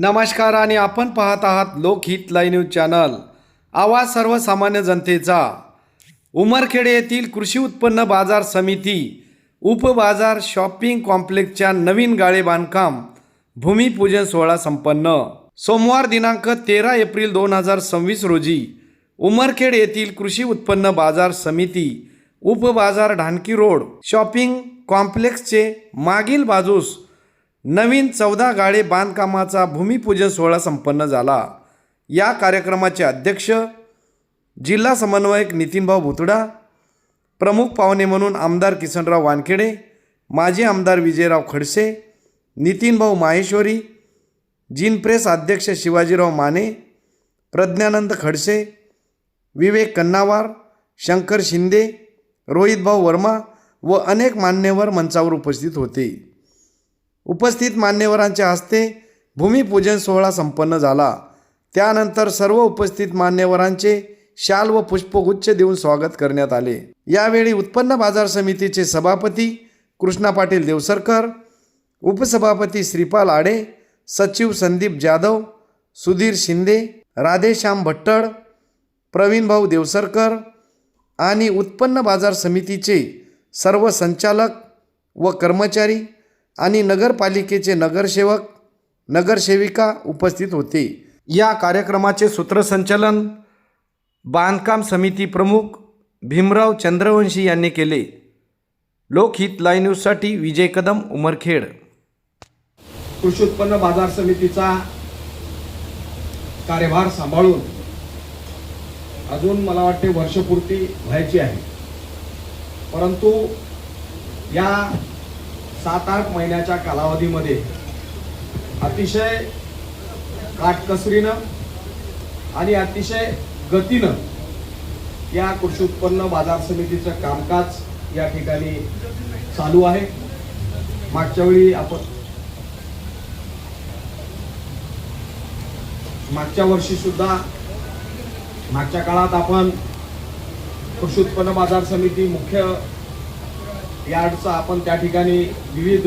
नमस्कार आणि आपण पाहत आहात लोकहित लाईव्ह न्यूज चॅनल, आवाज सर्वसामान्य जनतेचा। उमरखेड येथील कृषी उत्पन्न बाजार समिती उपबाजार शॉपिंग कॉम्प्लेक्सच्या नवीन गाळे बांधकाम भूमिपूजन सोहळा संपन्न। सोमवार दिनांक 13 एप्रिल 2026 रोजी उमरखेड येथील कृषी उत्पन्न बाजार समिती उपबाजार ढानकी रोड शॉपिंग कॉम्प्लेक्सचे मागील बाजूस नवीन 14 गाळे बांधकामाचा भूमिपूजन सोहळा संपन्न झाला। या कार्यक्रमाचे अध्यक्ष जिल्हा समन्वयक नितीनभाऊ भुतडा, प्रमुख पाहुणे म्हणून आमदार किसनराव वानखेडे, माजी आमदार विजयराव खडसे, नितीनभाऊ माहेश्वरी, जिनप्रेस अध्यक्ष शिवाजीराव माने, प्रज्ञानंद खडसे, विवेक कन्नावार, शंकर शिंदे, रोहितभाऊ वर्मा व अनेक मान्यवर मंचावर उपस्थित होते। उपस्थित मान्यवरांच्या हस्ते भूमिपूजन सोहळा संपन्न झाला। त्यानंतर सर्व उपस्थित मान्यवरांचे शाल व पुष्पगुच्छ देऊन स्वागत करण्यात आले। यावेळी उत्पन्न बाजार समितीचे सभापती कृष्णा पाटील देवसरकर, उपसभापती श्रीपाल आडे, सचिव संदीप जाधव, सुधीर शिंदे, राधेश्याम भट्टड, प्रवीणभाऊ देवसरकर आणि उत्पन्न बाजार समितीचे सर्व संचालक व कर्मचारी आणि नगरपालिकेचे नगरसेवक नगरसेविका उपस्थित होते। या कार्यक्रमाचे सूत्रसंचालन बांधकाम समिती प्रमुख भीमराव चंद्रवंशी यांनी केले। लोकहित लाईव्ह न्यूजसाठी विजय कदम, उमरखेड। कृषी उत्पन्न बाजार समितीचा कार्यभार सांभाळून अजून मला वाटते वर्षपूर्ती व्हायची आहे, परंतु या 7-8 महिन्याच्या कालावधीमध्ये अतिशय काटकसरीनं आणि अतिशय गतीनं या कृषी उत्पन्न बाजार समितीचं कामकाज या ठिकाणी चालू आहे। मागच्या वेळी मागच्या वर्षी सुद्धा मागच्या काळात आपण कृषी उत्पन्न बाजार समिती मुख्य यार्डचं आपण त्या ठिकाणी विविध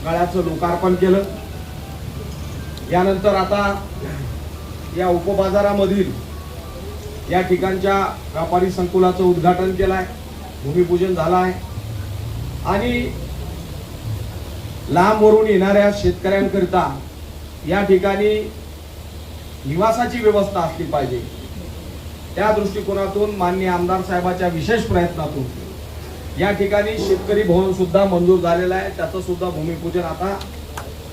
गाळ्याचं लोकार्पण केलं। यानंतर आता या उपबाजारामधील या ठिकाणच्या व्यापारी संकुलाचं उद्घाटन केलं आहे, भूमिपूजन झालं आहे आणि लांबवरून येणाऱ्या शेतकऱ्यांकरिता या ठिकाणी निवासाची व्यवस्था असली पाहिजे। त्या दृष्टिकोनातून माननीय आमदार साहेबांच्या विशेष प्रयत्नातून या ठिकाणी शेतकरी भवन सुद्धा मंजूर झालेला आहे। त्याचं सुद्धा भूमिपूजन आता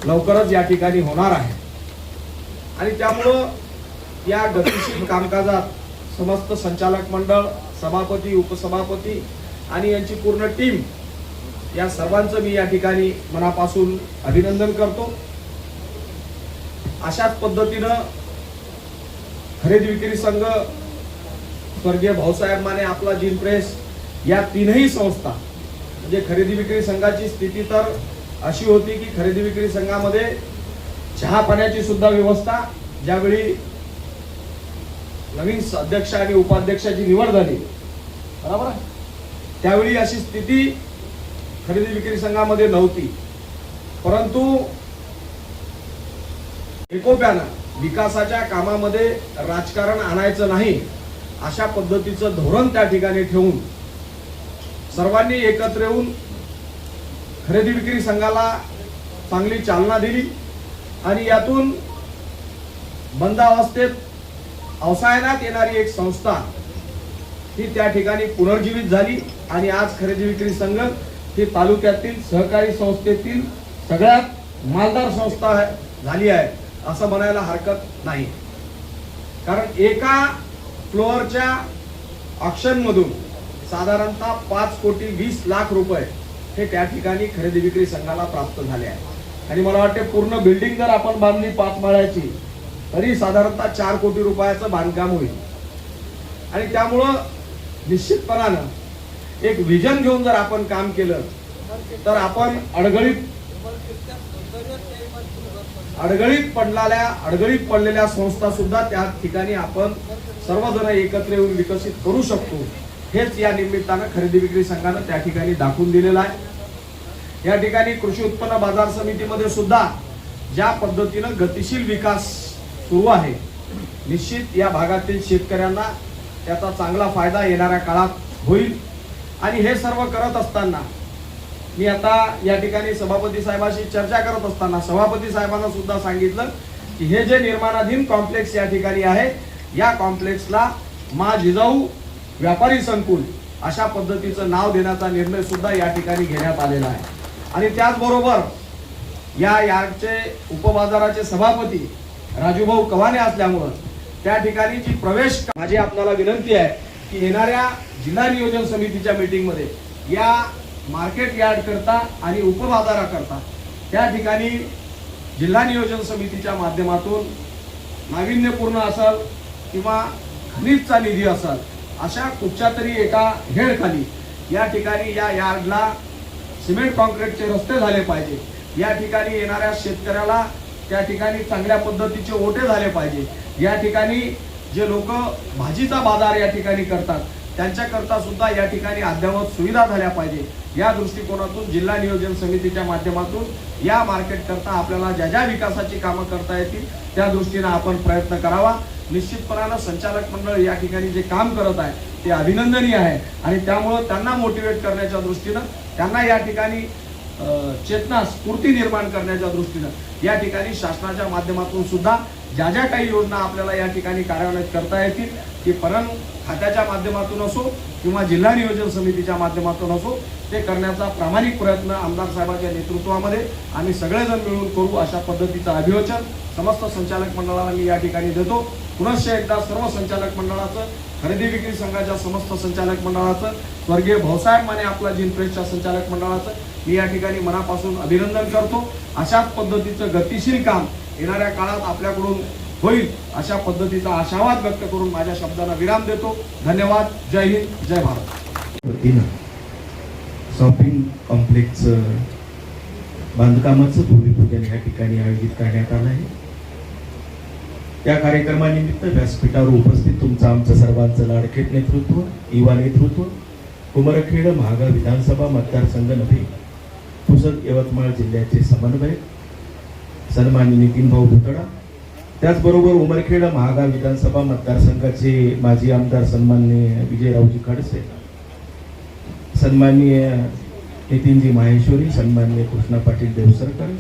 लवकरच या ठिकाणी होणार आहे आणि त्यामुळं या गतिशील कामकाजात समस्त संचालक मंडळ, सभापती, उपसभापती आणि यांची पूर्ण टीम या सर्वांचं मी या ठिकाणी मनापासून अभिनंदन करतो। अशाच पद्धतीनं खरेदी विक्री संघ, स्वर्गीय भाऊसाहेब माने, आपला जिनप्रेस या तीनही संस्था म्हणजे खरेदी विक्री संघाची स्थिती तर अशी होती की खरेदी विक्री संघामध्ये चहा पाण्याची सुद्धा व्यवस्था ज्यावेळी नवीन अध्यक्ष आणि उपाध्यक्षाची निवड झाली, बरोबर, त्यावेळी अशी स्थिती खरेदी विक्री संघामध्ये नव्हती। परंतु एकोप्यानं विकासाच्या कामामध्ये राजकारण आणायचं नाही अशा पद्धतीचं धोरण त्या ठिकाणी ठेवून सर्वांनी एकत्र येऊन खरेदी विक्री संघाला चांगली चालना दिली आणि यातून बंद अवस्थेत अवसायनात येणारी एक संस्था ही त्या ठिकाणी पुनर्जीवित झाली आणि आज खरेदी विक्री संघ ही तालुक्यातील सहकारी संस्थेतील सगळ्यात मालदार संस्था झाली आहे असं म्हणायला हरकत नाही। कारण एका फ्लोअरच्या ऑक्शन मधून साधारणतः 5,20,00,000 रुपये हे त्या ठिकाणी खरेदी विक्री संघाला प्राप्त झाले आहे आणि मला वाटते पूर्ण बिल्डिंग जर आपण बांधली 5 माळ्याची तरी साधारणतः 4 कोटी रुपयाचं बांधकाम होईल आणि त्यामुळं निश्चितपणानं एक विजन घेऊन जर आपण काम केलं तर आपण अडगळीत पडलेल्या संस्था सुद्धा त्या ठिकाणी आपण सर्वजण एकत्र येऊन विकसित करू शकतो। हेच या निमित्तानं खरेदी विक्री संघानं त्या ठिकाणी दाखवून दिलेलं आहे। या ठिकाणी कृषी उत्पन्न बाजार समितीमध्ये सुद्धा ज्या पद्धतीनं गतिशील विकास सुरू आहे, निश्चित या भागातील शेतकऱ्यांना त्याचा चांगला फायदा येणाऱ्या काळात होईल. आणि हे सर्व करत असताना मी आता या ठिकाणी सभापती साहेबांशी चर्चा करत असताना सभापती साहेबांना सुद्धा सांगितलं की हे जे निर्माणाधीन कॉम्प्लेक्स या ठिकाणी आहे, या कॉम्प्लेक्सला मा जिजाऊ व्यापारी संकुल अशा पद्धतीचं नाव देण्याचा निर्णय सुद्धा या ठिकाणी घेण्यात आलेला आहे. आणि त्याचबरोबर या यार्डचे उपबाजाराचे सभापती राजूभाऊ कवाने असल्यामुळं त्या ठिकाणी जी प्रवेश, माझी आपल्याला विनंती आहे की येणाऱ्या जिल्हा नियोजन समितीच्या मीटिंगमध्ये या मार्केट यार्ड करता आणि उपबाजाराकरता त्या ठिकाणी जिल्हा नियोजन समितीच्या माध्यमातून नाविन्यपूर्ण असेल किंवा खनिजचा निधी असेल अशा कुठच्या तरी एका हेडखाली या ठिकाणी या यार्डला सिमेंट कॉन्क्रीटचे रस्ते झाले पाहिजे. या ठिकाणी येणाऱ्या शेतकऱ्याला त्या ठिकाणी चांगल्या पद्धतीचे ओटे झाले पाहिजे. या ठिकाणी जे लोक भाजीचा बाजार या ठिकाणी करतात त्यांच्याकरता सुद्धा या ठिकाणी अद्ययावत सुविधा झाल्या पाहिजे. या दृष्टिकोनातून जिल्हा नियोजन समितीच्या माध्यमातून या मार्केट करता आपल्याला ज्या ज्या विकासाची कामं करता येतील त्या दृष्टीने आपण प्रयत्न करावा. निश्चितपणानं संचालक मंडळ या ठिकाणी जे काम करत आहे ते अभिनंदनीय आहे आणि त्यामुळं त्यांना मोटिवेट करण्याच्या दृष्टीनं, त्यांना या ठिकाणी चेतना स्फूर्ती निर्माण करण्याच्या दृष्टीनं या ठिकाणी शासनाच्या माध्यमातून सुद्धा ज्या ज्या काही योजना आपल्याला या ठिकाणी कार्यान्वित करता येतील ती पणन खात्याच्या माध्यमातून असो किंवा जिल्हा नियोजन समितीच्या माध्यमातून असो ते करण्याचा प्रामाणिक प्रयत्न आमदार साहेबांच्या नेतृत्वामध्ये आम्ही सगळेजण मिळून करू अशा पद्धतीचं अभिवचन समस्त संचालक मंडळाला मी या ठिकाणी देतो. पुनश्च एकदा सर्व संचालक मंडळाचं, खरेदी विक्री संघाच्या समस्त संचालक मंडळाचं, स्वर्गीय भाऊसाहेब माने आपला जिनप्रेसच्या संचालक मंडळाचं मी या ठिकाणी मनापासून अभिनंदन करतो. अशाच पद्धतीचं गतिशील काम येणाऱ्या काळात आपल्याकडून होईल अशा पद्धतीचा आशावाद व्यक्त करून माझ्या शब्दांना विराम देतो. धन्यवाद. जय हिंद, जय भारत. शॉपिंग कॉम्प्लेक्स बांधकामाचं भूमिपूजन या ठिकाणी आयोजित करण्यात आलं आहे. या कार्यक्रमानिमित्त व्यासपीठावर उपस्थित तुमचं आमचं सर्वांचं लाडके नेतृत्व, युवा नेतृत्व, उमरखेड महागाव विधानसभा मतदारसंघ नव्हे पुसद यवतमाळ जिल्ह्याचे समन्वयक सन्माननीय नितीन भाऊ भुतडा, त्याचबरोबर उमरखेड महागाव विधानसभा मतदारसंघाचे माजी आमदार सन्माननीय विजयरावजी खडसे, सन्माननीय नितीनजी माहेश्वरी, सन्माननीय कृष्णा पाटील देवसरकर,